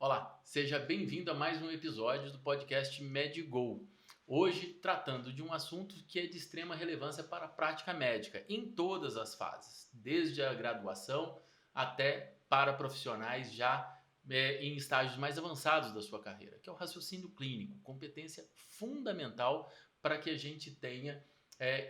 Olá, seja bem-vindo a mais um episódio do podcast MedGo. Hoje tratando de um assunto que é de extrema relevância para a prática médica em todas as fases, desde a graduação até para profissionais já em estágios mais avançados da sua carreira, que é o raciocínio clínico, competência fundamental para que a gente tenha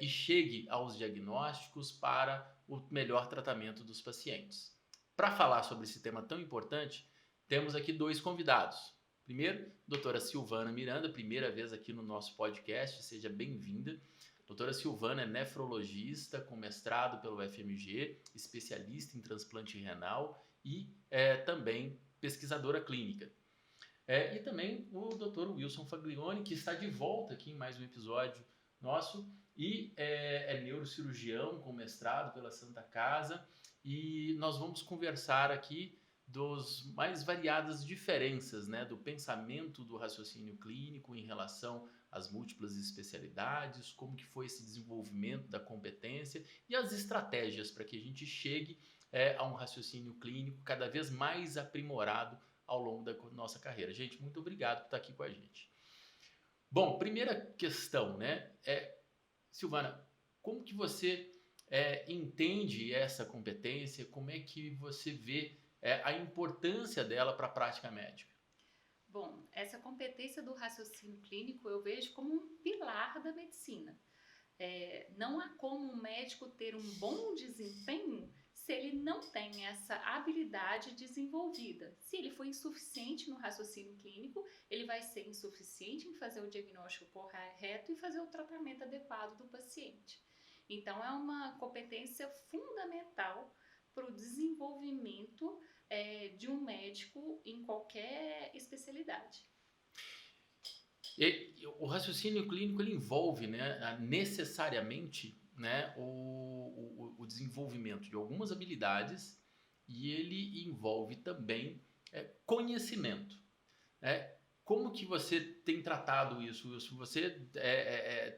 e chegue aos diagnósticos para o melhor tratamento dos pacientes. Para falar sobre esse tema tão importante, temos aqui dois convidados. Primeiro, doutora Silvana Miranda, primeira vez aqui no nosso podcast, seja bem-vinda. Doutora Silvana é nefrologista com mestrado pelo UFMG, especialista em transplante renal e também pesquisadora clínica. E também o doutor Wilson Faglione, que está de volta aqui em mais um episódio nosso e é neurocirurgião com mestrado pela Santa Casa, e nós vamos conversar aqui dos mais variadas diferenças, né, do pensamento do raciocínio clínico em relação às múltiplas especialidades, como que foi esse desenvolvimento da competência e as estratégias para que a gente chegue a um raciocínio clínico cada vez mais aprimorado ao longo da nossa carreira. Gente, muito obrigado por estar aqui com a gente. Bom, primeira questão, né, Silvana, como que você entende essa competência, como é que você vê a importância dela para a prática médica? Bom, essa competência do raciocínio clínico eu vejo como um pilar da medicina. Não há como um médico ter um bom desempenho se ele não tem essa habilidade desenvolvida. Se ele for insuficiente no raciocínio clínico, ele vai ser insuficiente em fazer o diagnóstico correto e fazer o tratamento adequado do paciente. Então, é uma competência fundamental para o desenvolvimento de um médico em qualquer especialidade. O raciocínio clínico ele envolve, né, necessariamente, né, o desenvolvimento de algumas habilidades, e ele envolve também conhecimento. Como que você tem tratado isso, Wilson? Você,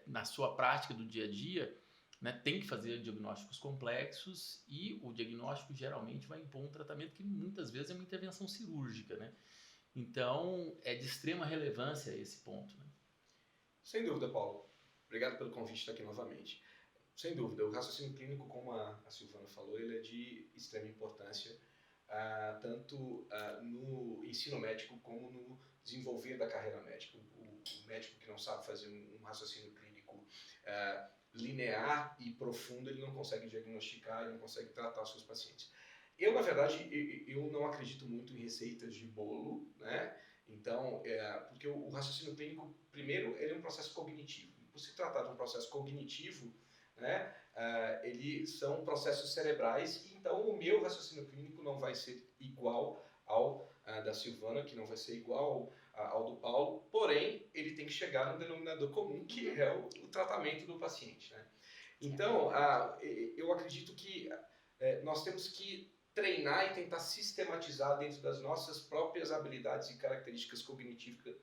na sua prática do dia a dia, né, tem que fazer diagnósticos complexos, e o diagnóstico geralmente vai impor um tratamento que muitas vezes é uma intervenção cirúrgica, né? Então, é de extrema relevância esse ponto, né? Sem dúvida, Paulo. Obrigado pelo convite estar aqui novamente. Sem dúvida, o raciocínio clínico, como a Silvana falou, ele é de extrema importância, tanto no ensino médico como no desenvolver da carreira médica. O médico que não sabe fazer um raciocínio clínico linear e profundo, ele não consegue diagnosticar e não consegue tratar os seus pacientes. Eu, na verdade, eu não acredito muito em receitas de bolo, né? Então, porque o raciocínio clínico, primeiro, ele é um processo cognitivo. Por se tratar de um processo cognitivo, né, são processos cerebrais, então o meu raciocínio clínico não vai ser igual ao da Silvana, que não vai ser igual ao do Paulo, porém, ele tem que chegar no denominador comum, que é o tratamento do paciente, né? Então, eu acredito que nós temos que treinar e tentar sistematizar dentro das nossas próprias habilidades e características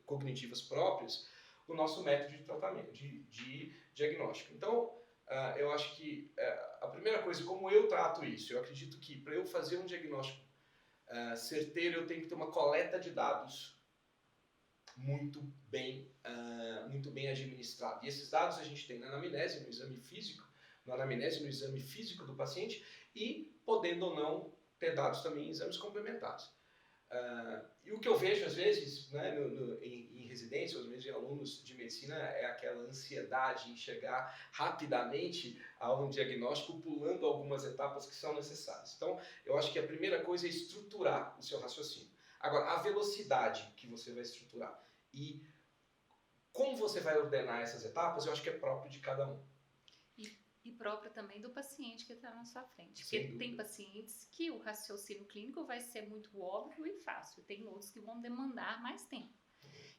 cognitivas próprias o nosso método de tratamento, de diagnóstico. Então, eu acho que a primeira coisa, como eu trato isso, eu acredito que para eu fazer um diagnóstico certeiro, eu tenho que ter uma coleta de dados muito bem administrada. E esses dados a gente tem na anamnese, no exame físico, no exame físico do paciente, e podendo ou não ter dados também em exames complementares. E o que eu vejo às vezes, né, em residência, ou às vezes em alunos de medicina, é aquela ansiedade em chegar rapidamente a um diagnóstico, pulando algumas etapas que são necessárias. Então, eu acho que a primeira coisa é estruturar o seu raciocínio. Agora, a velocidade que você vai estruturar e como você vai ordenar essas etapas, eu acho que é próprio de cada um. E própria também do paciente que está na sua frente. Porque tem pacientes que o raciocínio clínico vai ser muito óbvio e fácil, tem outros que vão demandar mais tempo.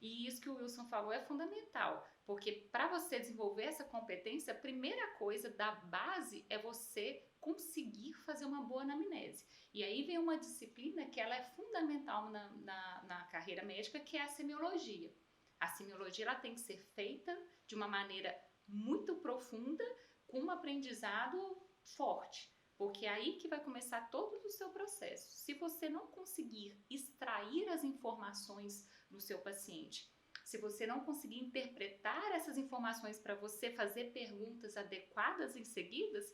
E isso que o Wilson falou é fundamental, porque para você desenvolver essa competência, a primeira coisa da base é você conseguir fazer uma boa anamnese. E aí vem uma disciplina que ela é fundamental na carreira médica, que é a semiologia. A semiologia ela tem que ser feita de uma maneira muito profunda, com um aprendizado forte, porque é aí que vai começar todo o seu processo. Se você não conseguir extrair as informações do seu paciente, se você não conseguir interpretar essas informações para você fazer perguntas adequadas em seguidas,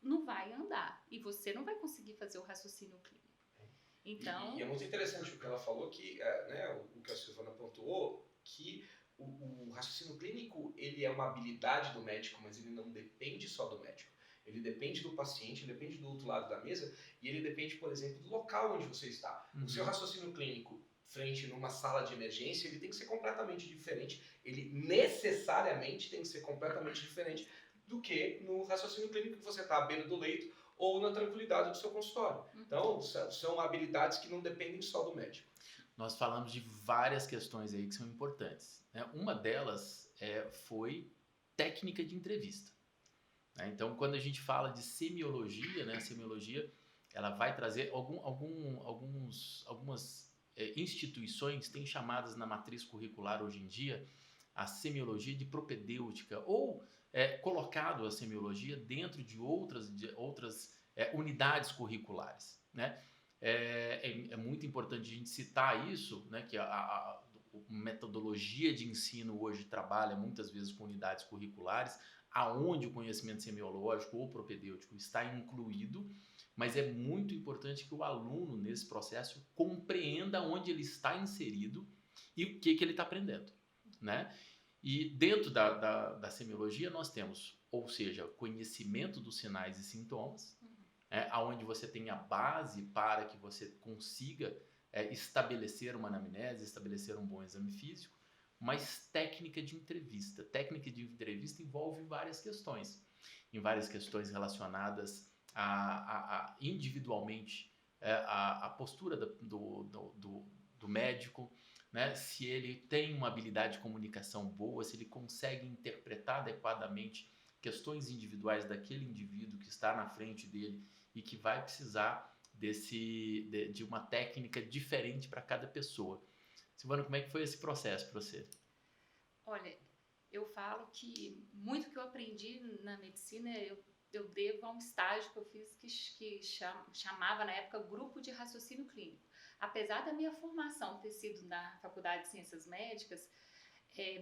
não vai andar e você não vai conseguir fazer o raciocínio clínico. Então, e é muito interessante o que ela falou, que, né, o que a Silvana pontuou, que o raciocínio clínico ele é uma habilidade do médico, mas ele não depende só do médico. Ele depende do paciente, ele depende do outro lado da mesa e ele depende, por exemplo, do local onde você está. O seu raciocínio clínico frente numa sala de emergência, ele tem que ser completamente diferente, ele necessariamente tem que ser completamente diferente do que no raciocínio clínico que você está à beira do leito ou na tranquilidade do seu consultório. Então, são habilidades que não dependem só do médico. Nós falamos de várias questões aí que são importantes, né? Uma delas foi técnica de entrevista. Né? Então, quando a gente fala de semiologia, né? A semiologia ela vai trazer algumas instituições têm chamadas na matriz curricular hoje em dia a semiologia de propedêutica ou colocado a semiologia dentro de outras unidades curriculares, né? É muito importante a gente citar isso, né? Que a metodologia de ensino hoje trabalha muitas vezes com unidades curriculares, aonde o conhecimento semiológico ou propedêutico está incluído, mas é muito importante que o aluno, nesse processo, compreenda onde ele está inserido e o que ele está aprendendo, né? E dentro da semiologia nós temos, ou seja, conhecimento dos sinais e sintomas, aonde você tem a base para que você consiga estabelecer uma anamnese, estabelecer um bom exame físico, mas técnica de entrevista. Técnica de entrevista envolve várias questões relacionadas a individualmente a postura do médico, né? Se ele tem uma habilidade de comunicação boa, se ele consegue interpretar adequadamente questões individuais daquele indivíduo que está na frente dele e que vai precisar de uma técnica diferente para cada pessoa. Silvana, como é que foi esse processo para você? Olha, eu falo que muito que eu aprendi na medicina eu devo a um estágio que eu fiz que chamava na época Grupo de Raciocínio Clínico. Apesar da minha formação ter sido na Faculdade de Ciências Médicas,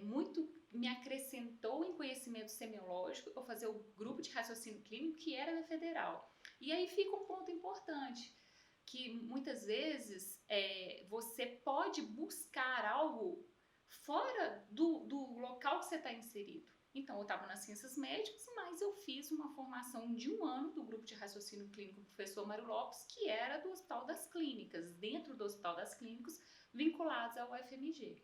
muito me acrescentou em conhecimento semiológico eu fazer o Grupo de Raciocínio Clínico, que era da Federal. E aí fica um ponto importante, que muitas vezes você pode buscar algo fora do local que você está inserido. Então, eu estava nas ciências médicas, mas eu fiz uma formação de 1 ano do Grupo de Raciocínio Clínico do professor Mário Lopes, que era do Hospital das Clínicas, dentro do Hospital das Clínicas, vinculados ao UFMG.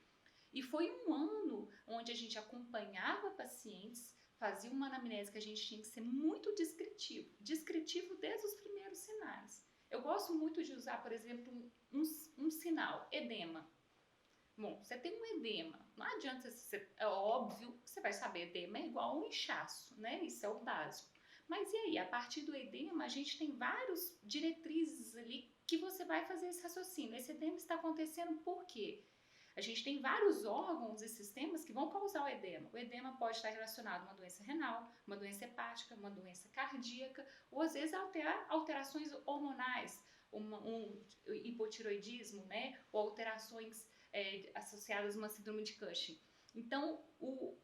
E foi 1 ano onde a gente acompanhava pacientes, fazia uma anamnese que a gente tinha que ser muito descritivo desde os primeiros sinais. Eu gosto muito de usar, por exemplo, um sinal, edema. Bom, você tem um edema, não adianta, é óbvio que você vai saber, edema é igual a um inchaço, né? Isso é o básico. Mas e aí, a partir do edema, a gente tem várias diretrizes ali que você vai fazer esse raciocínio. Esse edema está acontecendo por quê? A gente tem vários órgãos e sistemas que vão causar o edema. O edema pode estar relacionado a uma doença renal, uma doença hepática, uma doença cardíaca, ou às vezes alterações hormonais, um hipotiroidismo, né? Ou alterações associadas a uma síndrome de Cushing. Então, o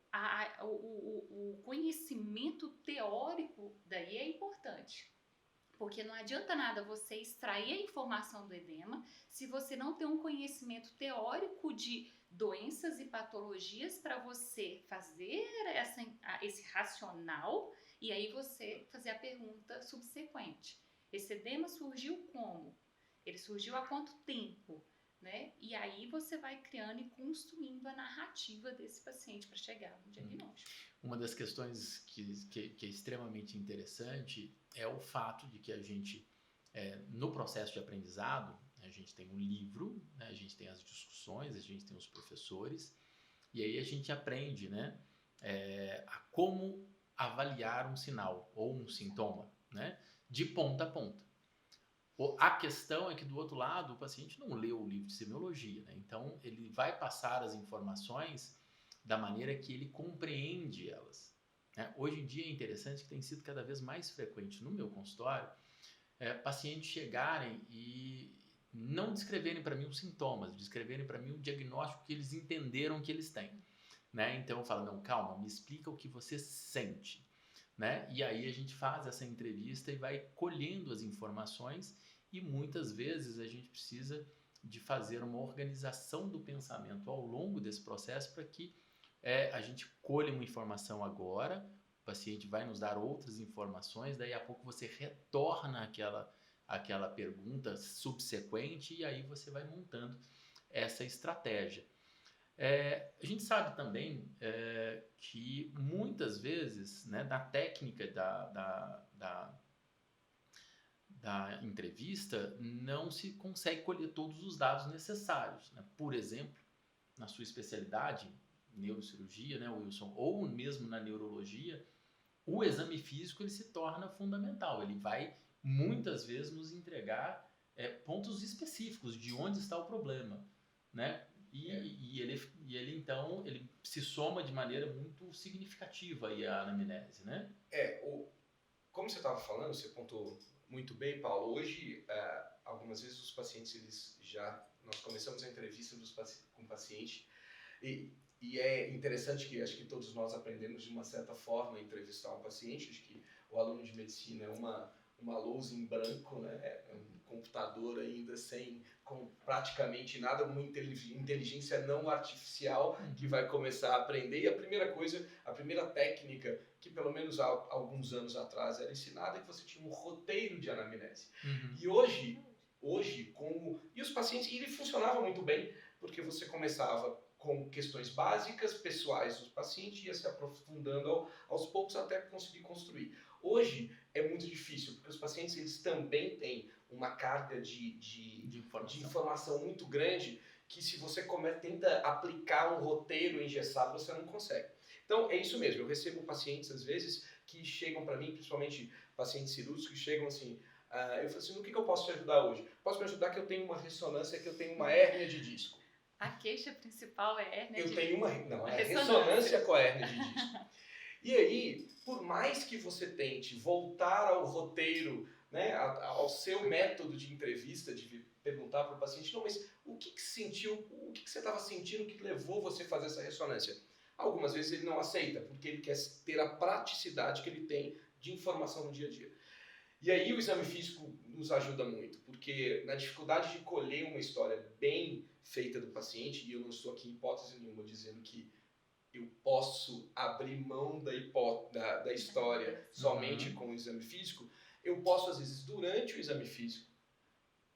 conhecimento teórico daí é importante, porque não adianta nada você extrair a informação do edema se você não tem um conhecimento teórico de doenças e patologias para você fazer esse racional e aí você fazer a pergunta subsequente. Esse edema surgiu como? Ele surgiu há quanto tempo? Né? E aí você vai criando e construindo a narrativa desse paciente para chegar no diagnóstico. Uma das questões que é extremamente interessante é o fato de que a gente, no processo de aprendizado, a gente tem um livro, né? A gente tem as discussões, a gente tem os professores, e aí a gente aprende, né? A como avaliar um sinal ou um sintoma, né? De ponta a ponta. A questão é que do outro lado o paciente não leu o livro de semiologia, né? Então ele vai passar as informações da maneira que ele compreende elas, né? Hoje em dia é interessante que tem sido cada vez mais frequente no meu consultório pacientes chegarem e não descreverem para mim os sintomas, descreverem para mim o diagnóstico que eles entenderam que eles têm, né? Então eu falo, não, calma, me explica o que você sente, né? E aí a gente faz essa entrevista e vai colhendo as informações e muitas vezes a gente precisa de fazer uma organização do pensamento ao longo desse processo para que a gente colha uma informação agora, o paciente vai nos dar outras informações, daí a pouco você retorna aquela pergunta subsequente e aí você vai montando essa estratégia. A gente sabe também que muitas vezes, né, na técnica da entrevista não se consegue colher todos os dados necessários, né? Por exemplo, na sua especialidade, neurocirurgia, né, Wilson, ou mesmo na neurologia, o exame físico ele se torna fundamental. Ele vai muitas vezes nos entregar pontos específicos de onde está o problema, né? E ele então ele se soma de maneira muito significativa aí à anamnese, né? Como você estava falando, você pontuou muito bem, Paulo. Hoje, algumas vezes os pacientes nós começamos a entrevista com o paciente e é interessante que acho que todos nós aprendemos de uma certa forma a entrevistar um paciente. Acho que o aluno de medicina é uma lousa em branco, né? É um computador ainda com praticamente nada, uma inteligência não artificial que vai começar a aprender. E a primeira técnica que pelo menos há alguns anos atrás era ensinada é que você tinha um roteiro de anamnese. E hoje e os pacientes, ele funcionava muito bem, porque você começava com questões básicas, pessoais dos pacientes, ia se aprofundando aos poucos até conseguir construir. Hoje é muito difícil, porque os pacientes eles também têm uma carga de informação muito grande, que se você tenta aplicar um roteiro engessado, você não consegue. Então é isso mesmo, eu recebo pacientes às vezes que chegam para mim, principalmente pacientes cirúrgicos, que chegam assim, eu falo assim, no que eu posso te ajudar hoje? Posso me ajudar que eu tenho uma ressonância, que eu tenho uma hérnia de disco. A queixa principal é hérnia de disco. Eu tenho uma ressonância com a hérnia de disco. E aí, por mais que você tente voltar ao roteiro, né, ao seu método de entrevista, de perguntar para o paciente, não, mas o que você sentiu, o que você estava sentindo que levou você a fazer essa ressonância? Algumas vezes ele não aceita, porque ele quer ter a praticidade que ele tem de informação no dia a dia. E aí o exame físico nos ajuda muito, porque na dificuldade de colher uma história bem feita do paciente, e eu não estou aqui em hipótese nenhuma dizendo que eu posso abrir mão da história somente com o exame físico, eu posso, às vezes, durante o exame físico,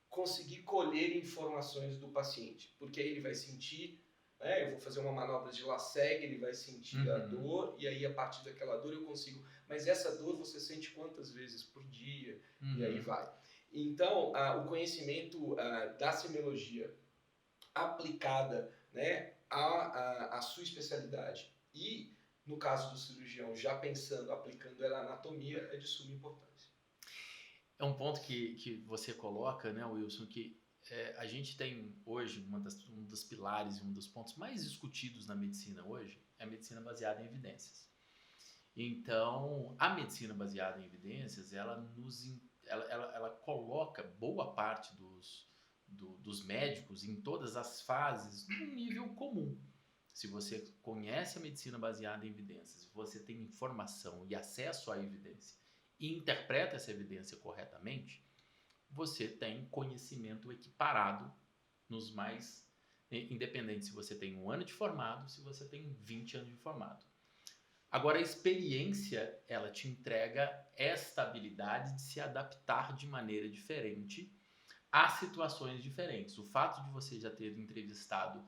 conseguir colher informações do paciente, porque aí ele vai sentir, né, eu vou fazer uma manobra de Laseg, ele vai sentir a dor, e aí a partir daquela dor eu consigo, mas essa dor você sente quantas vezes por dia, e aí vai. Então, o conhecimento da semiologia aplicada, né, a sua especialidade e, no caso do cirurgião, já pensando, aplicando ela à anatomia, é de suma importância. É um ponto que você coloca, né, Wilson, que a gente tem hoje um dos pilares e um dos pontos mais discutidos na medicina hoje é a medicina baseada em evidências. Então, a medicina baseada em evidências, ela coloca boa parte dos médicos em todas as fases num nível comum. Se você conhece a medicina baseada em evidências, você tem informação e acesso à evidência e interpreta essa evidência corretamente, você tem conhecimento equiparado nos mais, independente se você tem 1 ano de formado, se você tem 20 anos de formado. Agora, a experiência, ela te entrega esta habilidade de se adaptar de maneira diferente a situações diferentes. O fato de você já ter entrevistado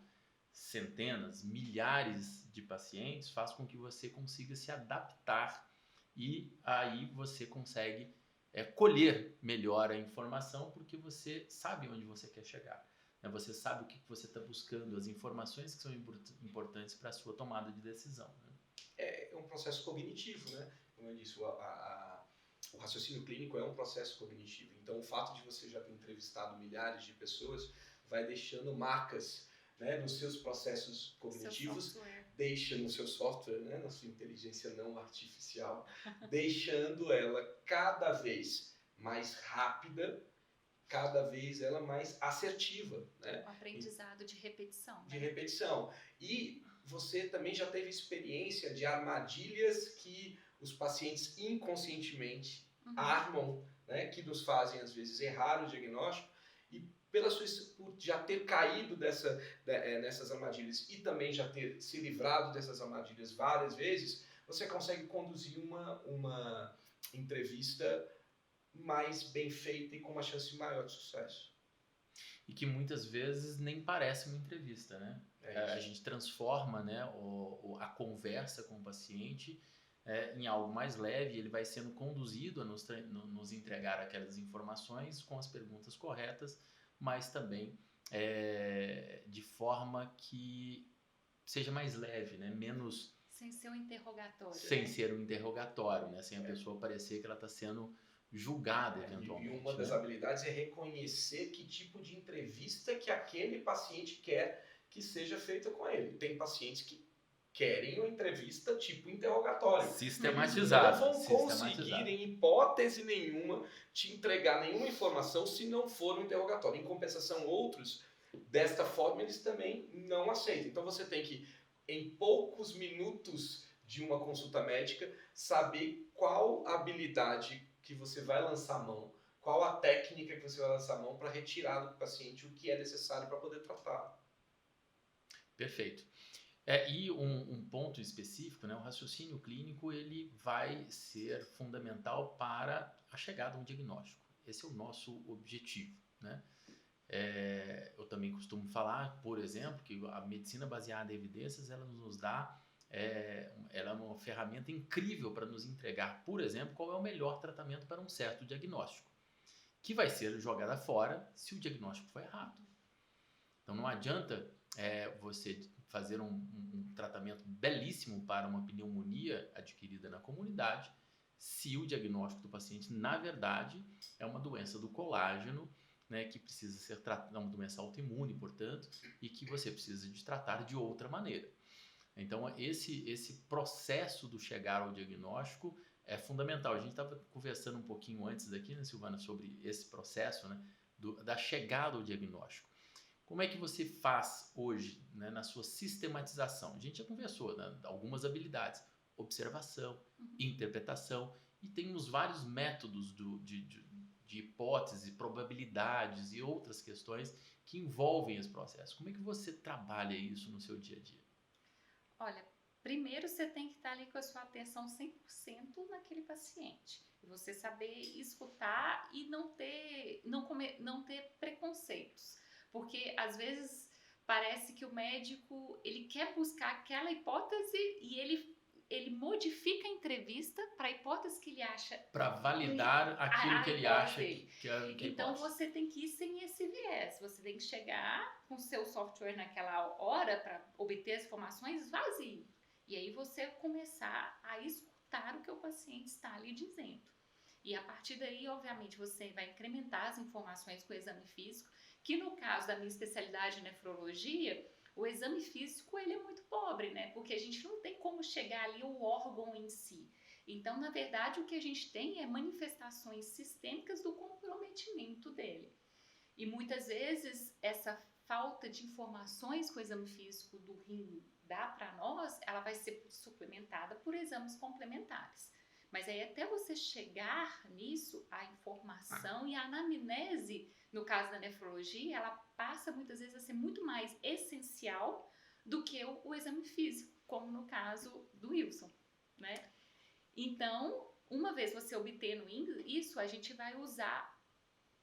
centenas, milhares de pacientes faz com que você consiga se adaptar e aí você consegue colher melhor a informação porque você sabe onde você quer chegar. Né? Você sabe o que você está buscando, as informações que são importantes para a sua tomada de decisão. Né? É um processo cognitivo, né? Como eu disse, o raciocínio clínico é um processo cognitivo. Então, o fato de você já ter entrevistado milhares de pessoas vai deixando marcas né, nos seus processos cognitivos, deixa no seu software, né, na sua inteligência não artificial, deixando ela cada vez mais rápida, cada vez ela mais assertiva, né? O aprendizado de repetição. De repetição. E você também já teve experiência de armadilhas que os pacientes inconscientemente armam, né, que nos fazem às vezes errar o diagnóstico, e por já ter caído nessas armadilhas e também já ter se livrado dessas armadilhas várias vezes, você consegue conduzir uma entrevista mais bem feita e com uma chance maior de sucesso. E que muitas vezes nem parece uma entrevista, né? A gente transforma, né, a conversa com o paciente em algo mais leve, ele vai sendo conduzido a nos entregar aquelas informações com as perguntas corretas, mas também de forma que seja mais leve, né? Menos... Sem ser um interrogatório. Sem ser um interrogatório, né? Sem a pessoa parecer que ela está sendo julgada eventualmente. E uma das habilidades é reconhecer que tipo de entrevista que aquele paciente quer que seja feita com ele. Tem pacientes que querem uma entrevista tipo interrogatório. Sistematizado. Não vão conseguir, em hipótese nenhuma, te entregar nenhuma informação se não for um interrogatório. Em compensação, outros, desta forma, eles também não aceitam. Então você tem que, em poucos minutos de uma consulta médica, saber qual habilidade que você vai lançar a mão, qual a técnica que você vai lançar a mão para retirar do paciente o que é necessário para poder tratar. Perfeito. E um ponto específico, né, o raciocínio clínico, ele vai ser fundamental para a chegada a um diagnóstico. Esse é o nosso objetivo, né? Eu também costumo falar, por exemplo, que a medicina baseada em evidências, ela nos dá, ela é uma ferramenta incrível para nos entregar, por exemplo, qual é o melhor tratamento para um certo diagnóstico, que vai ser jogada fora se o diagnóstico for errado. Então não adianta você fazer um tratamento belíssimo para uma pneumonia adquirida na comunidade, se o diagnóstico do paciente, na verdade, é uma doença do colágeno, né, que precisa ser tratada, uma doença autoimune, portanto, e que você precisa de tratar de outra maneira. Então, esse processo do chegar ao diagnóstico é fundamental. A gente estava conversando um pouquinho antes aqui, né, Silvana, sobre esse processo, né, da chegada ao diagnóstico. Como é que você faz hoje, né, na sua sistematização? A gente já conversou, né, algumas habilidades, observação, interpretação, e temos vários métodos de hipótese, probabilidades e outras questões que envolvem esse processo. Como é que você trabalha isso no seu dia a dia? Olha, primeiro você tem que estar ali com a sua atenção 100% naquele paciente. Você saber escutar e não ter preconceitos. Porque, às vezes, parece que o médico ele quer buscar aquela hipótese e ele modifica a entrevista para a hipótese que ele acha... Para validar aquilo que ele acha que é Então, você tem que ir sem esse viés. Você tem que chegar com o seu software naquela hora para obter as informações vazio. E aí, você começar a escutar o que o paciente está ali dizendo. E, a partir daí, obviamente, você vai incrementar as informações com o exame físico, que no caso da minha especialidade em nefrologia, o exame físico ele é muito pobre, né? Porque a gente não tem como chegar ali ao órgão em si. Então, na verdade, o que a gente tem é manifestações sistêmicas do comprometimento dele. E muitas vezes essa falta de informações que o exame físico do rim dá para nós, ela vai ser suplementada por exames complementares. Mas aí até você chegar nisso, a informação e a anamnese, no caso da nefrologia, ela passa muitas vezes a ser muito mais essencial do que o exame físico, como no caso do Wilson, né? Então, uma vez você obtendo isso, a gente vai usar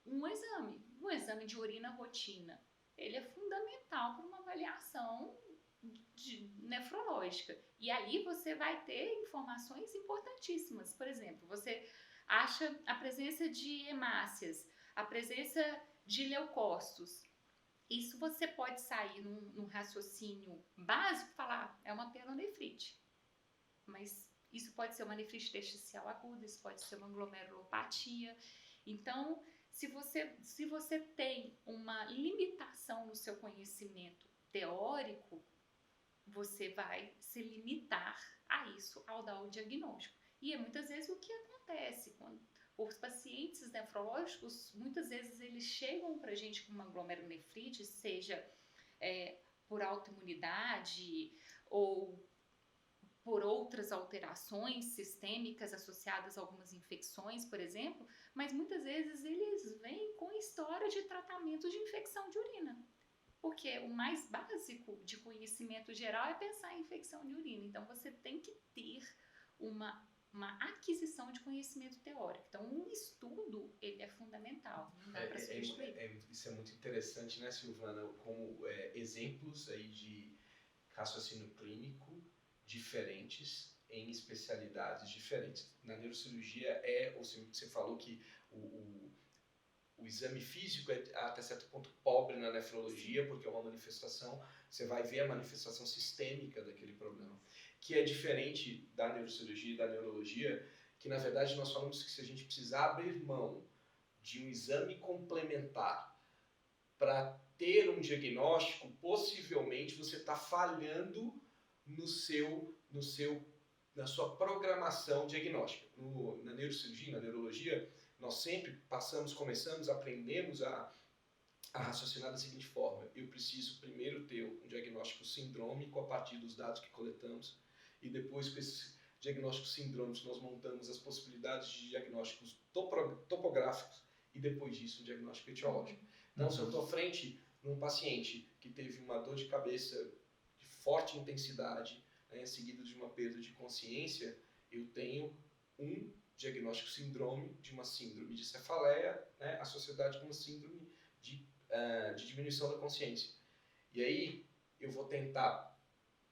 um exame de urina rotina. Ele é fundamental para uma avaliação nefrológica. E ali você vai ter informações importantíssimas. Por exemplo, você acha a presença de hemácias, a presença de leucócitos. Isso você pode sair num raciocínio básico e falar, é uma pielonefrite. Mas isso pode ser uma nefrite intersticial aguda, isso pode ser uma glomerulopatia. Então, se você tem uma limitação no seu conhecimento teórico, você vai se limitar a isso ao dar o diagnóstico. E é muitas vezes o que acontece quando os pacientes nefrológicos, muitas vezes eles chegam para a gente com uma glomerulonefrite, seja por autoimunidade ou por outras alterações sistêmicas associadas a algumas infecções, por exemplo, mas muitas vezes eles vêm com história de tratamento de infecção de urina. Porque o mais básico de conhecimento geral é pensar em infecção de urina. Então, você tem que ter uma aquisição de conhecimento teórico. Então, um estudo, ele é fundamental. Não dá para substituir. Isso é muito interessante, né, Silvana? Como exemplos aí de raciocínio clínico diferentes em especialidades diferentes. Na neurocirurgia você falou que o exame físico é até certo ponto pobre na nefrologia, porque é uma manifestação, você vai ver a manifestação sistêmica daquele problema, que é diferente da neurocirurgia e da neurologia, que na verdade nós falamos que se a gente precisar abrir mão de um exame complementar para ter um diagnóstico, possivelmente você está falhando na sua programação diagnóstica. Na neurocirurgia, na neurologia, nós sempre aprendemos a raciocinar da seguinte forma: eu preciso primeiro ter um diagnóstico sindrômico a partir dos dados que coletamos, e depois com esse diagnóstico sindrômico nós montamos as possibilidades de diagnósticos topográficos e depois disso um diagnóstico etiológico. Então, se eu estou frente a um paciente que teve uma dor de cabeça de forte intensidade, seguido de uma perda de consciência, eu tenho um diagnóstico de uma síndrome de cefaleia, associada com uma síndrome de diminuição da consciência. E aí eu vou tentar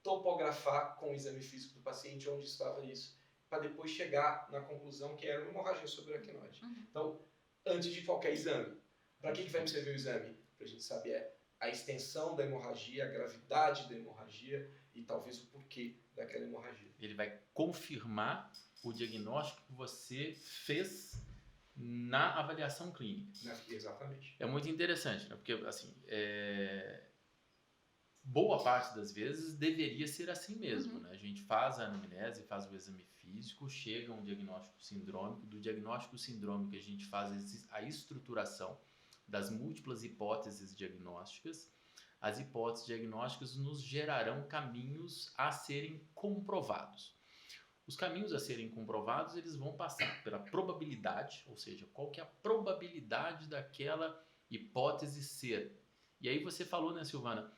topografar com o exame físico do paciente onde estava isso, para depois chegar na conclusão que era uma hemorragia subaracnoide. Então, antes de qualquer exame, para que vai me servir o exame? Para a gente saber a extensão da hemorragia, a gravidade da hemorragia e talvez o porquê daquela hemorragia. Ele vai confirmar o diagnóstico que você fez na avaliação clínica. Exatamente. É muito interessante, né? Porque, assim, boa parte das vezes deveria ser assim mesmo, né? A gente faz a anamnese, faz o exame físico, chega a um diagnóstico sindrômico. Do diagnóstico sindrômico, a gente faz a estruturação das múltiplas hipóteses diagnósticas. As hipóteses diagnósticas nos gerarão caminhos a serem comprovados. Os caminhos a serem comprovados, eles vão passar pela probabilidade, ou seja, qual que é a probabilidade daquela hipótese ser. E aí você falou, né, Silvana,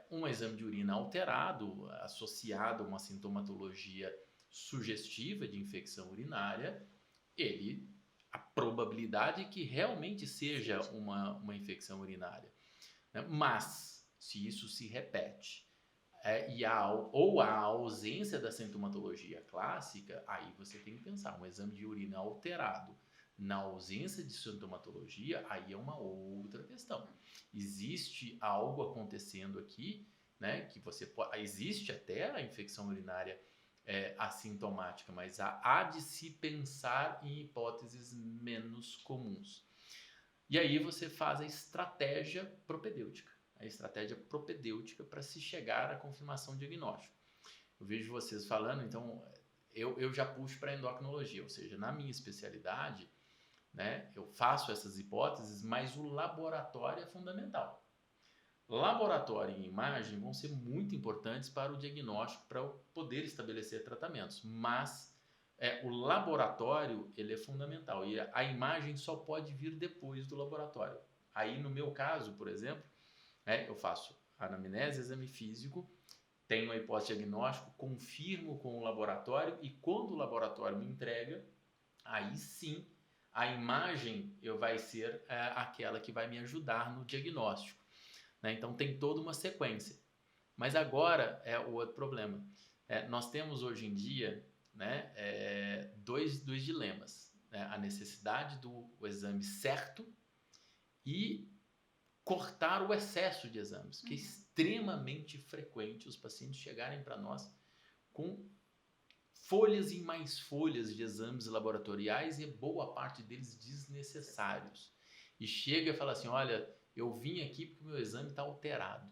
um exame de urina alterado, associado a uma sintomatologia sugestiva de infecção urinária, a probabilidade é que realmente seja uma infecção urinária. Mas, se isso se repete, ou a ausência da sintomatologia clássica, aí você tem que pensar, um exame de urina alterado na ausência de sintomatologia, aí é uma outra questão. Existe algo acontecendo aqui, né, que existe até a infecção urinária assintomática, mas há de se pensar em hipóteses menos comuns. E aí você faz a estratégia propedêutica. A estratégia propedêutica para se chegar à confirmação diagnóstica. Eu vejo vocês falando, então eu já puxo para a endocrinologia, ou seja, na minha especialidade, né, eu faço essas hipóteses, mas o laboratório é fundamental. Laboratório e imagem vão ser muito importantes para o diagnóstico, para eu poder estabelecer tratamentos, mas o laboratório ele é fundamental e a imagem só pode vir depois do laboratório. Aí no meu caso, por exemplo, eu faço anamnese, exame físico, tenho a hipótese diagnóstico, confirmo com o laboratório e quando o laboratório me entrega, aí sim a imagem vai ser aquela que vai me ajudar no diagnóstico. Né? Então tem toda uma sequência. Mas agora é o outro problema. Nós temos hoje em dia, né, dois dilemas. Né? A necessidade do exame certo e cortar o excesso de exames, que é extremamente frequente os pacientes chegarem para nós com folhas e mais folhas de exames laboratoriais e boa parte deles desnecessários. E chega e fala assim, olha, eu vim aqui porque o meu exame está alterado.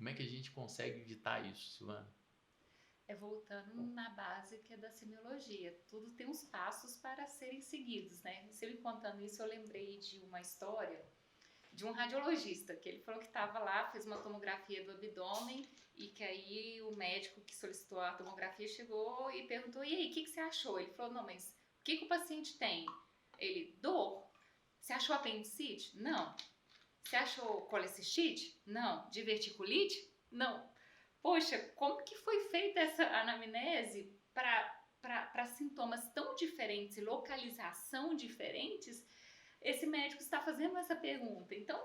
Como é que a gente consegue evitar isso, Silvana? Voltando na base que é da semiologia. Tudo tem uns passos para serem seguidos, né? Você me contando isso, eu lembrei de uma história de um radiologista, que ele falou que estava lá, fez uma tomografia do abdômen e que aí o médico que solicitou a tomografia chegou e perguntou, e aí, o que você achou? Ele falou, não, mas o que o paciente tem? Ele, dor. Você achou apendicite? Não. Você achou colecistite? Não. Diverticulite? Não. Poxa, como que foi feita essa anamnese para sintomas tão diferentes e localização diferentes? Esse médico está fazendo essa pergunta. Então,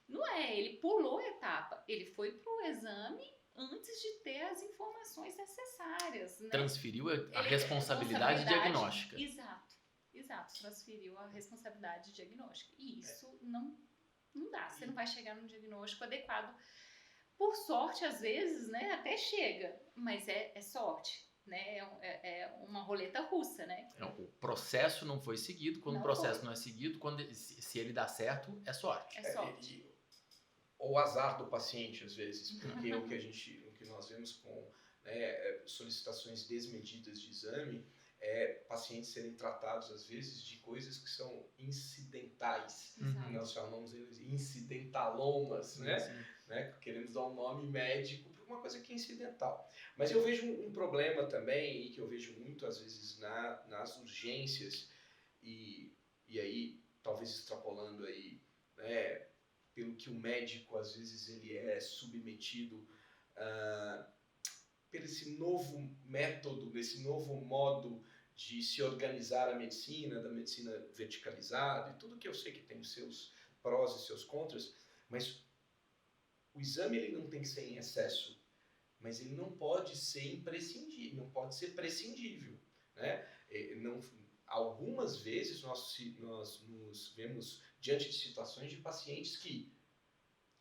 não é, ele pulou a etapa, ele foi para o exame antes de ter as informações necessárias. Né? Transferiu a responsabilidade diagnóstica. Exato, transferiu a responsabilidade diagnóstica. E isso não dá, você não vai chegar num diagnóstico adequado. Por sorte, às vezes, né, até chega, mas é sorte. Né? É uma roleta russa, né? O processo não foi seguido. Quando o processo não é seguido, se ele dá certo, é sorte. É sorte. Ou azar do paciente, às vezes, porque o que nós vemos com, né, solicitações desmedidas de exame é pacientes serem tratados, às vezes, de coisas que são incidentais. Nós chamamos eles incidentalomas, né? Queremos dar um nome médico para uma coisa que é incidental. Mas eu vejo um problema também, e que eu vejo muito, às vezes, nas urgências, e aí, talvez extrapolando aí, né, pelo que o médico, às vezes, ele é submetido por esse novo método, esse novo modo de se organizar a medicina, da medicina verticalizada, e tudo que eu sei que tem os seus prós e seus contras, mas o exame ele não tem que ser em excesso, mas ele não pode ser imprescindível, não pode ser prescindível, né? Algumas vezes nós nos vemos diante de situações de pacientes que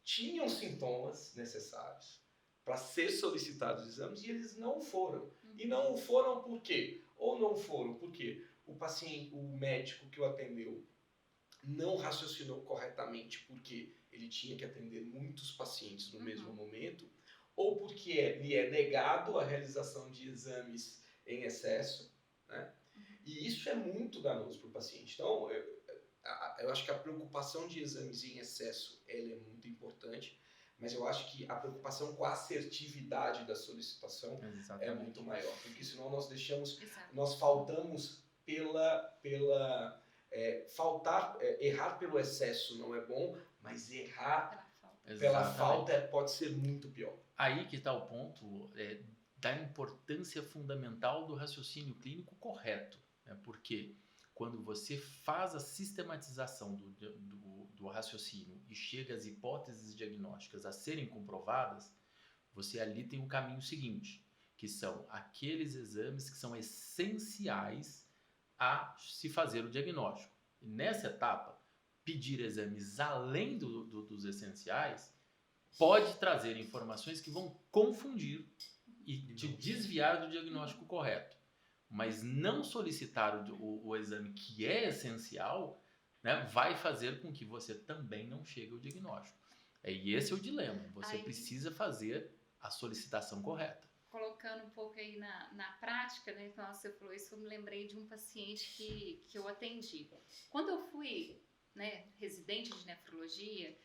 tinham sintomas necessários para ser solicitados exames e eles não foram. E não foram por quê? Ou não foram porque o paciente, o médico que o atendeu não raciocinou corretamente porque ele tinha que atender muitos pacientes no mesmo momento, ou porque lhe é negado a realização de exames em excesso, né? E isso é muito danoso para o paciente. Então, eu acho que a preocupação de exames em excesso ela é muito importante, mas eu acho que a preocupação com a assertividade da solicitação é muito maior, porque senão nós faltamos errar pelo excesso não é bom, mas errar pela falta pode ser muito pior. Aí que está o ponto da importância fundamental do raciocínio clínico correto, né? Porque quando você faz a sistematização do raciocínio e chega às hipóteses diagnósticas a serem comprovadas, você ali tem o caminho seguinte, que são aqueles exames que são essenciais a se fazer o diagnóstico. E nessa etapa, pedir exames além dos essenciais pode trazer informações que vão confundir e te desviar do diagnóstico correto. Mas não solicitar o exame que é essencial, né, vai fazer com que você também não chegue ao diagnóstico. E esse é o dilema. Você precisa fazer a solicitação correta. Colocando um pouco aí na prática, né, quando você falou isso, eu me lembrei de um paciente que eu atendi. Quando eu fui, né, residente de nefrologia,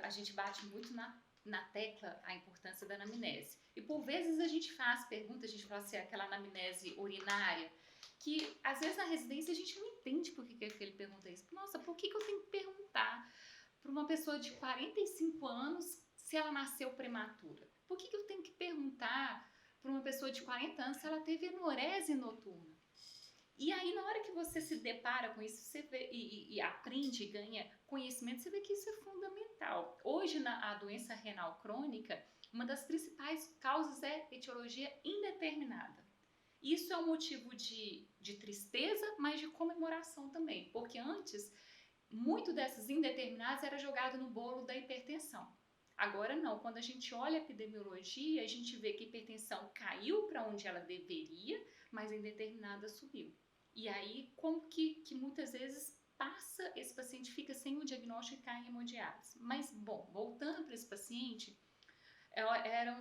a gente bate muito na tecla a importância da anamnese. E por vezes a gente faz perguntas, a gente fala assim, aquela anamnese urinária, que às vezes na residência a gente não entende por que ele pergunta isso. Nossa, por que eu tenho que perguntar para uma pessoa de 45 anos se ela nasceu prematura? Por que eu tenho que perguntar para uma pessoa de 40 anos se ela teve enurese noturna? E aí, na hora que você se depara com isso, você vê e aprende e ganha conhecimento, você vê que isso é fundamental. Hoje, a doença renal crônica, uma das principais causas é etiologia indeterminada. Isso é um motivo de tristeza, mas de comemoração também, porque antes, muito dessas indeterminadas era jogado no bolo da hipertensão. Agora não, quando a gente olha a epidemiologia, a gente vê que a hipertensão caiu para onde ela deveria, mas a indeterminada subiu. E aí, como que muitas vezes passa, esse paciente fica sem o diagnóstico e cai em hemodiálise. Mas, bom, voltando para esse paciente, Era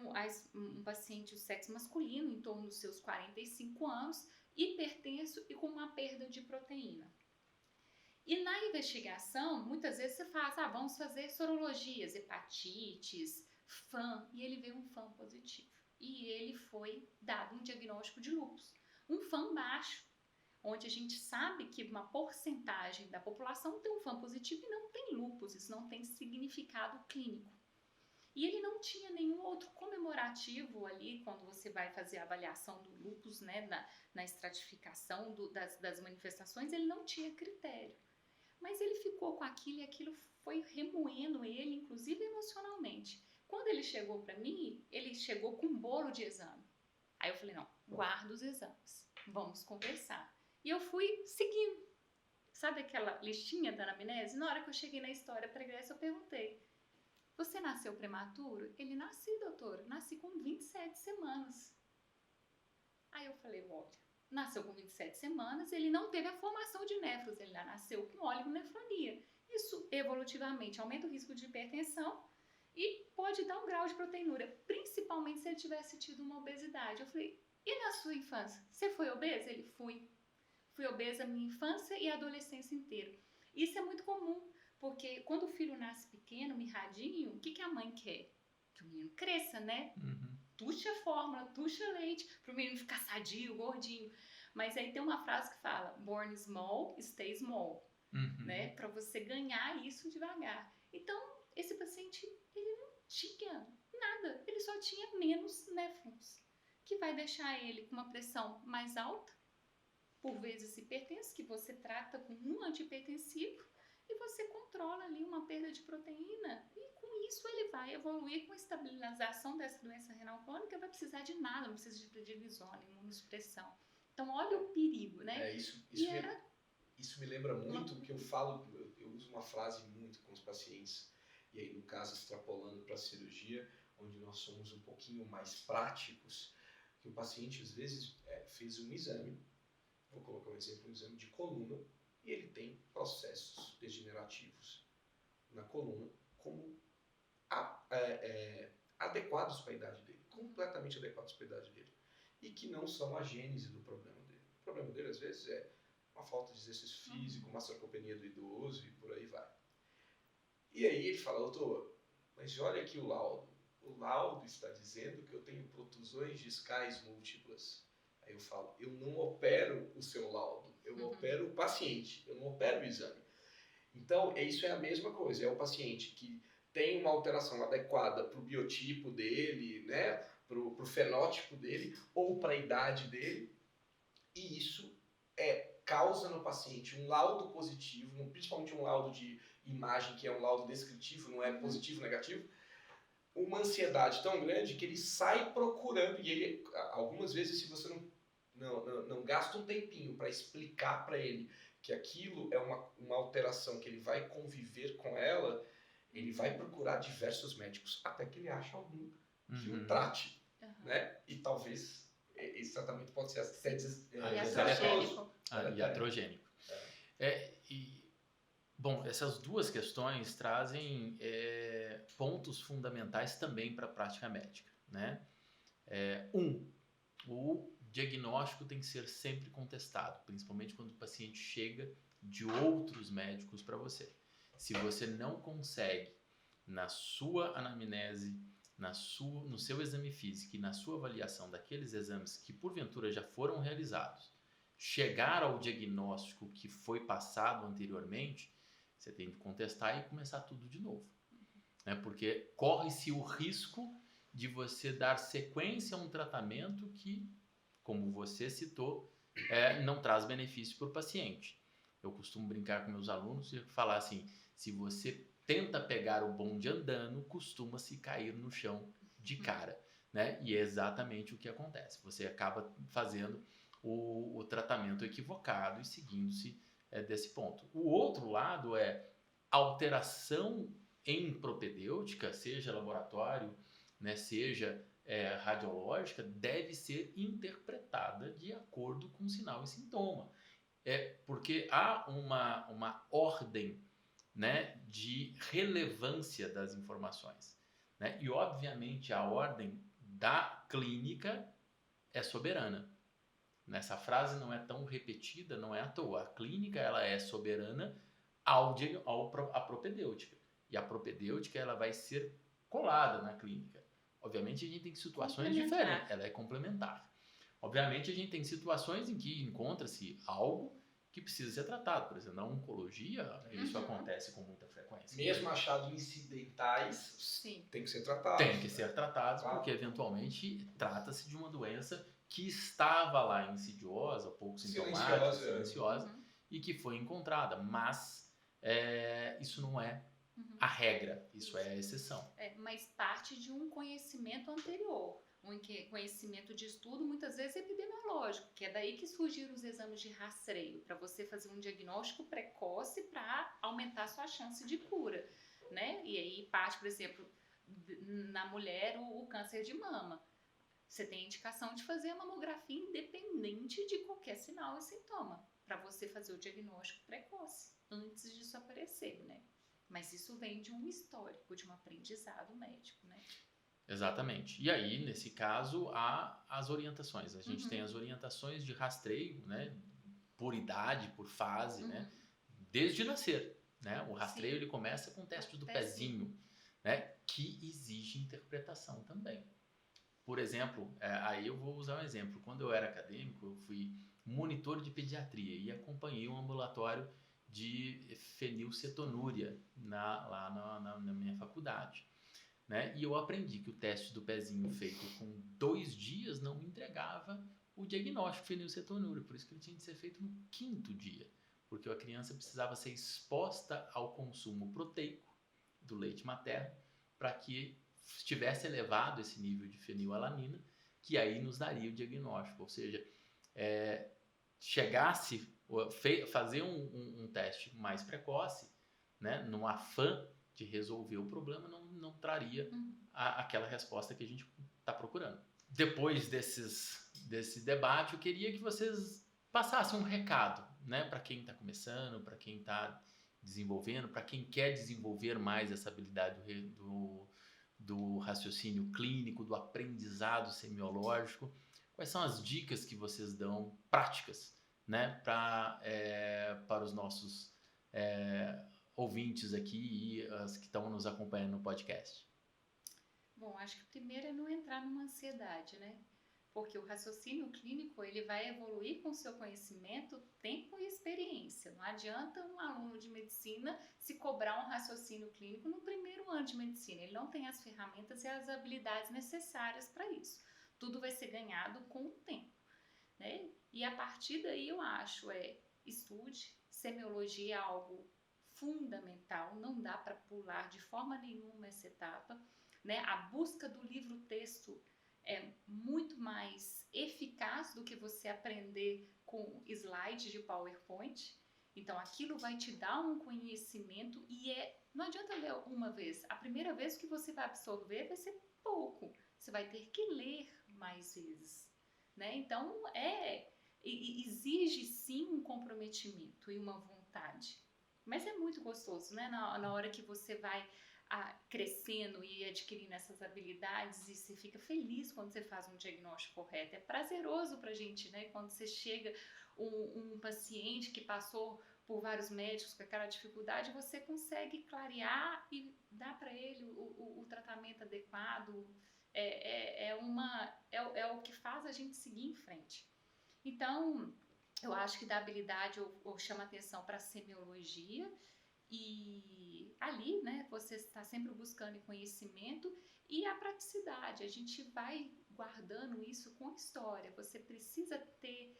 um paciente de sexo masculino, em torno dos seus 45 anos, hipertenso e com uma perda de proteína. E na investigação, muitas vezes você faz, vamos fazer sorologias, hepatites, FAM, e ele veio um FAM positivo. E ele foi dado um diagnóstico de lúpus, um FAM baixo, onde a gente sabe que uma porcentagem da população tem um FAM positivo e não tem lúpus, isso não tem significado clínico. E ele não tinha nenhum outro comemorativo ali, quando você vai fazer a avaliação do lúpus, né, na estratificação das manifestações, ele não tinha critério. Mas ele ficou com aquilo e aquilo foi remoendo ele, inclusive emocionalmente. Quando ele chegou para mim, ele chegou com um bolo de exame. Aí eu falei, não, guarda os exames, vamos conversar. E eu fui seguindo. Sabe aquela listinha da anamnese? Na hora que eu cheguei na história pregressa, eu perguntei, você nasceu prematuro? Ele, nasci, doutora, nasci com 27 semanas. Aí eu falei, olha, nasceu com 27 semanas, ele não teve a formação de néfros, ele nasceu com oligonefronia. Isso, evolutivamente, aumenta o risco de hipertensão e pode dar um grau de proteinúria, principalmente se ele tivesse tido uma obesidade. Eu falei, e na sua infância? Você foi obesa? Ele, fui. Fui obesa a minha infância e a adolescência inteira. Isso é muito comum, porque quando o filho nasce pequeno, mirradinho, o que a mãe quer? Que o menino cresça, né? Uhum. Tuxa fórmula, tuxa leite, para o menino ficar sadio, gordinho. Mas aí tem uma frase que fala, born small, stay small, né? Para você ganhar isso devagar. Então, esse paciente, ele não tinha nada, ele só tinha menos néfrons, que vai deixar ele com uma pressão mais alta, por vezes hipertenso, que você trata com um antihipertensivo, e você controla ali uma perda de proteína, e com isso ele vai evoluir com a estabilização dessa doença renal crônica, vai precisar de nada, não precisa de prednisona, imunossupressão. Então, olha o perigo, né? Isso me lembra muito o que eu falo, eu uso uma frase muito com os pacientes, e aí no caso extrapolando para a cirurgia, onde nós somos um pouquinho mais práticos, que o paciente às vezes fez um exame, vou colocar um exemplo, um exame de coluna, e ele tem processos degenerativos na coluna como adequados para a idade dele, completamente adequados para a idade dele, e que não são a gênese do problema dele. O problema dele às vezes é uma falta de exercício físico, uma sarcopenia do idoso e por aí vai. E aí ele fala, doutor, mas olha aqui o laudo. O laudo está dizendo que eu tenho protusões discais múltiplas. Aí eu falo, eu não opero o seu laudo, eu opero o paciente, eu não opero o exame. Então, isso é a mesma coisa, é o paciente que tem uma alteração adequada para o biotipo dele, né, para o fenótipo dele ou para a idade dele, e isso causa no paciente um laudo positivo, principalmente um laudo de imagem, que é um laudo descritivo, não é positivo, negativo, uma ansiedade tão grande que ele sai procurando, e ele, algumas vezes, se você não gasta um tempinho para explicar para ele que aquilo é uma alteração que ele vai conviver com ela, ele vai procurar diversos médicos, até que ele ache algum que o trate, né? E talvez esse tratamento pode ser até iatrogênico. Iatrogênico. Bom, essas duas questões trazem pontos fundamentais também para a prática médica, né? O diagnóstico tem que ser sempre contestado, principalmente quando o paciente chega de outros médicos para você. Se você não consegue, na sua anamnese, no seu exame físico e na sua avaliação daqueles exames que porventura já foram realizados, chegar ao diagnóstico que foi passado anteriormente, você tem que contestar e começar tudo de novo, né? Porque corre-se o risco de você dar sequência a um tratamento que, como você citou, não traz benefício para o paciente. Eu costumo brincar com meus alunos e falar assim, se você tenta pegar o bonde andando, costuma-se cair no chão de cara, né? E é exatamente o que acontece. Você acaba fazendo o tratamento equivocado e seguindo-se desse ponto. O outro lado é alteração em propedêutica, seja laboratório, né, seja radiológica, deve ser interpretada de acordo com sinal e sintoma. Porque há uma ordem, né, de relevância das informações. né? E, obviamente, a ordem da clínica é soberana. Essa frase não é tão repetida, não é à toa. A clínica ela é soberana à propedêutica. E a propedêutica ela vai ser colada na clínica. Obviamente, a gente tem situações diferentes. Ela é complementar. Obviamente, a gente tem situações em que encontra-se algo que precisa ser tratado. Por exemplo, na oncologia, isso acontece com muita frequência. Mesmo achados incidentais, Sim. tem que ser tratados. Tem que ser tratados, porque eventualmente trata-se de uma doença que estava lá insidiosa, pouco sintomática, silenciosa, e que foi encontrada. Mas isso não é a regra, isso é a exceção. Mas parte de um conhecimento anterior. Um conhecimento de estudo, muitas vezes epidemiológico, que é daí que surgiram os exames de rastreio, para você fazer um diagnóstico precoce para aumentar a sua chance de cura, né? E aí parte, por exemplo, na mulher, o câncer de mama. Você tem a indicação de fazer a mamografia independente de qualquer sinal e sintoma, para você fazer o diagnóstico precoce, antes disso aparecer, né? Mas isso vem de um histórico, de um aprendizado médico, né? Exatamente. E aí, nesse caso, há as orientações. A gente tem as orientações de rastreio, né? Por idade, por fase, né? Desde nascer, né? O rastreio ele começa com o teste do pezinho, né? Que exige interpretação também. Por exemplo, aí eu vou usar um exemplo. Quando eu era acadêmico, eu fui monitor de pediatria e acompanhei um ambulatório de fenilcetonúria lá na minha faculdade. Né? E eu aprendi que o teste do pezinho feito com 2 dias não me entregava o diagnóstico de fenilcetonúria, por isso que ele tinha de ser feito no 5º dia, porque a criança precisava ser exposta ao consumo proteico do leite materno para que estivesse elevado esse nível de fenilalanina, que aí nos daria o diagnóstico, ou seja, fazer um teste mais precoce, né, no afã de resolver o problema, não traria aquela resposta que a gente está procurando. Depois desse debate, eu queria que vocês passassem um recado, né, para quem está começando, para quem está desenvolvendo, para quem quer desenvolver mais essa habilidade do raciocínio clínico, do aprendizado semiológico. Quais são as dicas que vocês dão práticas, né, para os nossos ouvintes aqui e as que estão nos acompanhando no podcast? Bom, acho que primeiro é não entrar numa ansiedade, né? Porque o raciocínio clínico, ele vai evoluir com o seu conhecimento, tempo e experiência. Não adianta um aluno de medicina se cobrar um raciocínio clínico no primeiro ano de medicina. Ele não tem as ferramentas e as habilidades necessárias para isso. Tudo vai ser ganhado com o tempo, né? E a partir daí eu acho, estude, semiologia é algo fundamental, não dá para pular de forma nenhuma essa etapa, né? A busca do livro-texto é muito mais eficaz do que você aprender com slides de PowerPoint. Então, aquilo vai te dar um conhecimento e não adianta ler uma vez. A primeira vez que você vai absorver vai ser pouco. Você vai ter que ler mais vezes, né? Então, exige sim um comprometimento e uma vontade. Mas é muito gostoso, né? Na hora que você vai crescendo e adquirindo essas habilidades e você fica feliz quando você faz um diagnóstico correto. É prazeroso pra gente, né? Quando você chega um paciente que passou por vários médicos com aquela dificuldade, você consegue clarear e dar para ele o tratamento adequado. É o que faz a gente seguir em frente. Então, eu acho que da habilidade eu chamo atenção para a semiologia. E ali, né, você está sempre buscando conhecimento e a praticidade. A gente vai guardando isso com a história. Você precisa ter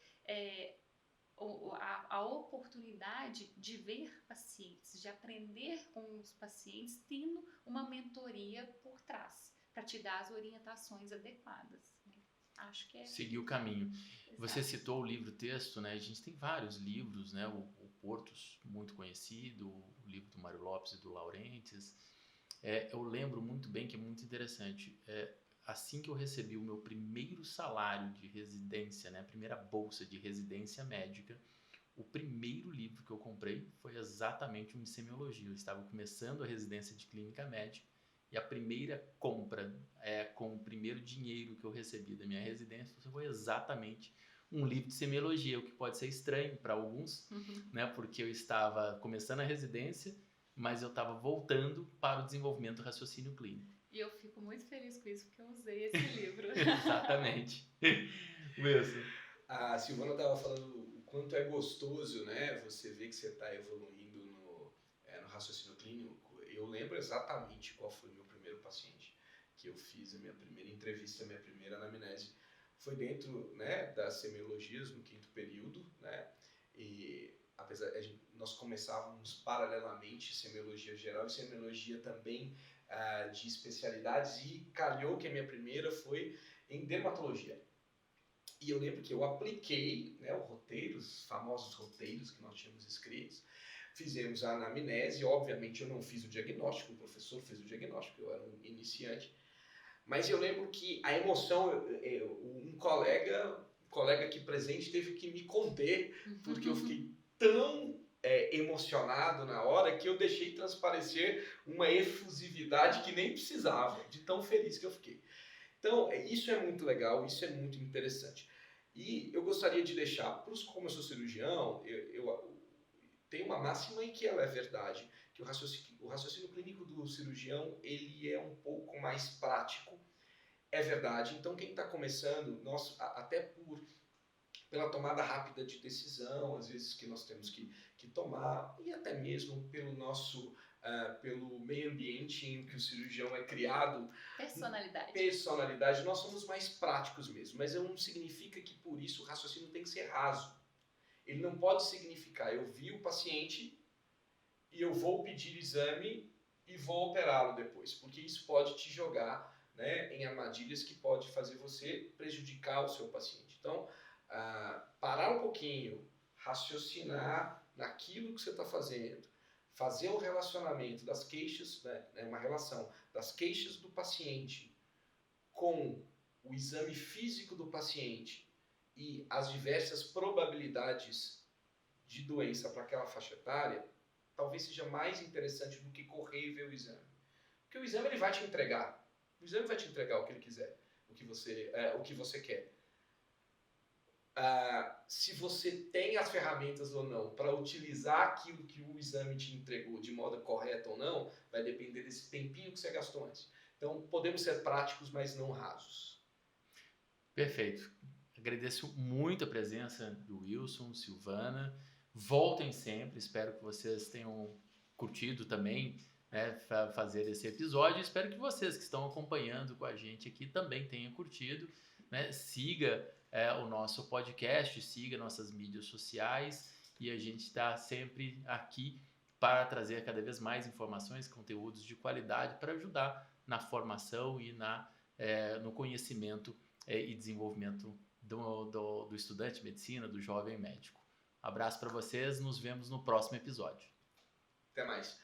a oportunidade de ver pacientes, de aprender com os pacientes, tendo uma mentoria por trás, para te dar as orientações adequadas. Né? Acho que seguir o caminho. Exato. Você citou o livro-texto, né? A gente tem vários livros, né? O Portos, muito conhecido, o livro do Mário Lopes e do Laurentiis. Eu lembro muito bem que é muito interessante. Assim que eu recebi o meu primeiro salário de residência, né? A primeira bolsa de residência médica, o primeiro livro que eu comprei foi exatamente um de semiologia. Eu estava começando a residência de clínica médica E a primeira compra com o primeiro dinheiro que eu recebi da minha residência foi exatamente um livro de semiologia, o que pode ser estranho para alguns, né? Porque eu estava começando a residência, mas eu estava voltando para o desenvolvimento do raciocínio clínico. E eu fico muito feliz com isso, porque eu usei esse livro. Exatamente. Wilson. A Silvana estava falando o quanto é gostoso, né? Você vê que você está evoluindo no raciocínio clínico. Eu lembro exatamente qual foi o meu primeiro paciente que eu fiz a minha primeira entrevista, a minha primeira anamnese. Foi dentro, né, das semiologias no 5º período, né? E apesar nós começávamos paralelamente semiologia geral e semiologia também de especialidades, e calhou que a minha primeira foi em dermatologia. E eu lembro que eu apliquei, né, os famosos roteiros que nós tínhamos escritos, fizemos a anamnese. Obviamente eu não fiz o diagnóstico, o professor fez o diagnóstico, eu era um iniciante, mas eu lembro que a emoção, um colega aqui presente teve que me conter, porque eu fiquei tão emocionado na hora que eu deixei transparecer uma efusividade que nem precisava, de tão feliz que eu fiquei. Então, isso é muito legal, isso é muito interessante. E eu gostaria de deixar, como eu sou cirurgião, eu tenho uma máxima em que ela é verdade, que o raciocínio clínico do cirurgião, ele é um pouco mais prático, é verdade. Então, quem está começando, até pela tomada rápida de decisão, às vezes que nós temos que tomar, e até mesmo pelo meio ambiente em que o cirurgião é criado. Personalidade, nós somos mais práticos mesmo, mas não significa que por isso o raciocínio tem que ser raso. Ele não pode significar, eu vi o paciente e eu vou pedir exame e vou operá-lo depois, porque isso pode te jogar, né, em armadilhas que pode fazer você prejudicar o seu paciente. Então, parar um pouquinho, raciocinar naquilo que você está fazendo, fazer o relacionamento das queixas, né, uma relação das queixas do paciente com o exame físico do paciente e as diversas probabilidades de doença para aquela faixa etária, talvez seja mais interessante do que correr e ver o exame. Porque o exame ele vai te entregar. O exame vai te entregar o que ele quiser, o que você quer. Se você tem as ferramentas ou não para utilizar aquilo que o exame te entregou de modo correto ou não, vai depender desse tempinho que você gastou antes. Então, podemos ser práticos, mas não rasos. Perfeito. Agradeço muito a presença do Wilson, Silvana. Voltem sempre. Espero que vocês tenham curtido também, né, fazer esse episódio. Espero que vocês que estão acompanhando com a gente aqui também tenham curtido, né? Siga o nosso podcast, siga nossas mídias sociais, e a gente está sempre aqui para trazer cada vez mais informações, conteúdos de qualidade para ajudar na formação e no conhecimento e desenvolvimento do estudante de medicina, do jovem médico. Abraço para vocês, nos vemos no próximo episódio. Até mais.